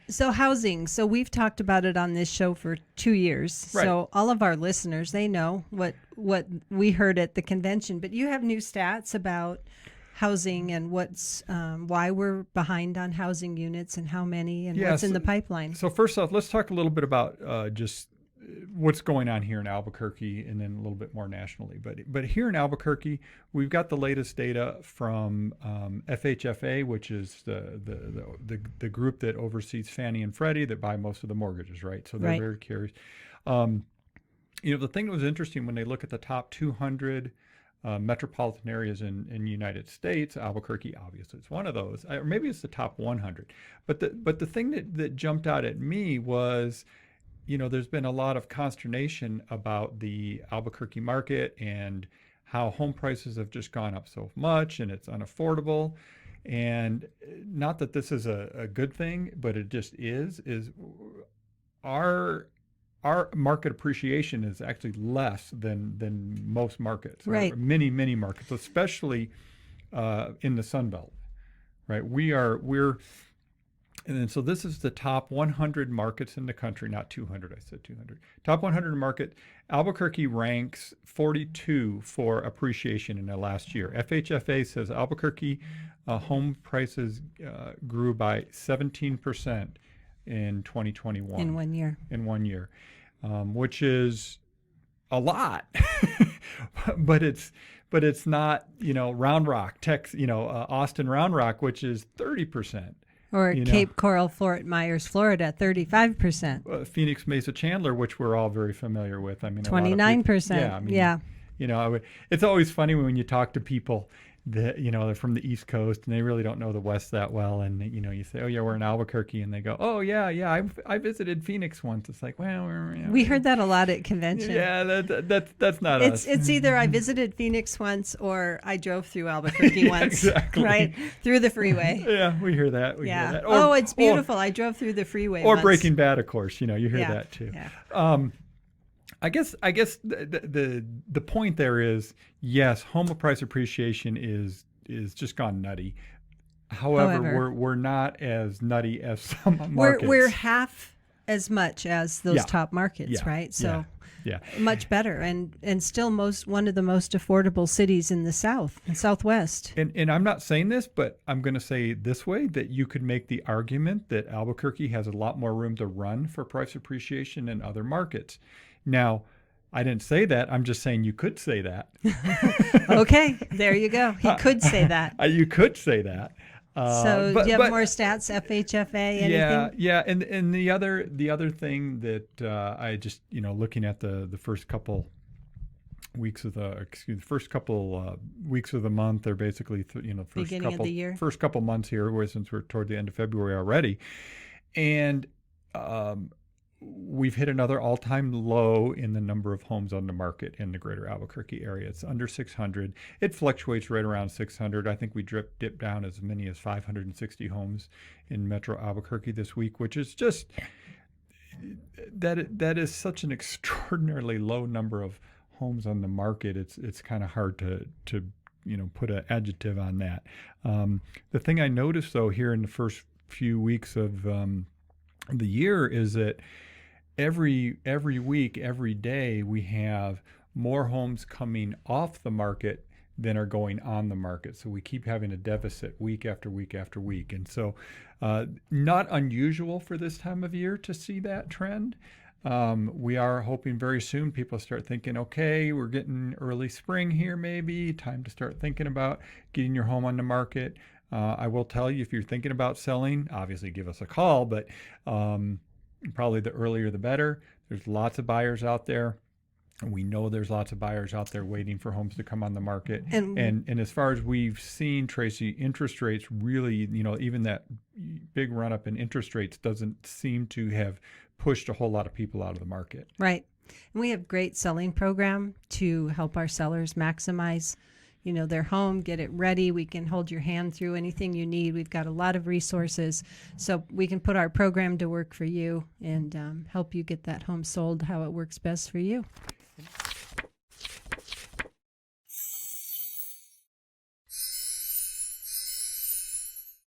So housing. So we've talked about it on this show for 2 years. Right. So all of our listeners, they know what we heard at the convention. But you have new stats about housing and what's why we're behind on housing units and how many and what's in the pipeline. So first off, let's talk a little bit about just what's going on here in Albuquerque, and then a little bit more nationally. But here in Albuquerque, we've got the latest data from FHFA, which is the group that oversees Fanny and Freddy that buy most of the mortgages, right? So they're very curious. The thing that was interesting when they look at the top 200 metropolitan areas in the United States, Albuquerque obviously is one of those, or maybe it's the top 100. But the thing that jumped out at me was, there's been a lot of consternation about the Albuquerque market and how home prices have just gone up so much and it's unaffordable. And not that this is a good thing, but it just is our market appreciation is actually less than most markets, right? Or many markets, especially in the Sunbelt, right? And then so this is the top 100 markets in the country, not 200. I said 200. Top 100 market. Albuquerque ranks 42 for appreciation in the last year. FHFA says Albuquerque home prices grew by 17% in 2021. In 1 year. In 1 year, which is a lot, but it's not, Round Rock, Austin Round Rock, which is 30%. Or Cape Coral, Fort Myers, Florida, 35%. Phoenix Mesa Chandler, which we're all very familiar with. 29%. Yeah. It's always funny when you talk to people that, they're from the East Coast and they really don't know the West that well. And, you say, oh, yeah, we're in Albuquerque. And they go, oh, yeah, I visited Phoenix once. It's like, well, we heard that a lot at convention. Yeah, that's not us. It's either I visited Phoenix once or I drove through Albuquerque once. Exactly. Right? Through the freeway. Yeah, we hear that. We hear that. It's beautiful. I drove through the freeway Or once. Breaking Bad, of course. You hear that too. Yeah. I guess the point there is, yes, home price appreciation is just gone nutty. However, we're not as nutty as some markets. We're half as much as those top markets, right? So much better, and still one of the most affordable cities in the South and Southwest. And I'm not saying this, but I'm going to say this way, that you could make the argument that Albuquerque has a lot more room to run for price appreciation than other markets. Now, I didn't say that. I'm just saying you could say that. Okay, there you go. He could say that. You could say that. So do you have more stats, FHFA, anything? Yeah. And the other thing that I just, looking at the first couple weeks of the weeks of the month, or basically beginning of the year, first couple months here, since we're toward the end of February already, and we've hit another all-time low in the number of homes on the market in the greater Albuquerque area. It's under 600. It fluctuates right around 600. I think we dipped down as many as 560 homes in Metro Albuquerque this week, which is just that is such an extraordinarily low number of homes on the market. It's kind of hard to put an adjective on that. The thing I noticed though here in the first few weeks of the year is that every week, every day, we have more homes coming off the market than are going on the market. So we keep having a deficit week after week after week. And so not unusual for this time of year to see that trend. We are hoping very soon people start thinking, okay, we're getting early spring here, maybe time to start thinking about getting your home on the market. I will tell you, if you're thinking about selling, obviously give us a call, but probably the earlier the better. There's lots of buyers out there. And we know there's lots of buyers out there waiting for homes to come on the market. And as far as we've seen, Tracy, interest rates really, even that big run up in interest rates doesn't seem to have pushed a whole lot of people out of the market. Right. And we have a great selling program to help our sellers maximize their home, get it ready. We can hold your hand through anything you need. We've got a lot of resources, so we can put our program to work for you and help you get that home sold how it works best for you.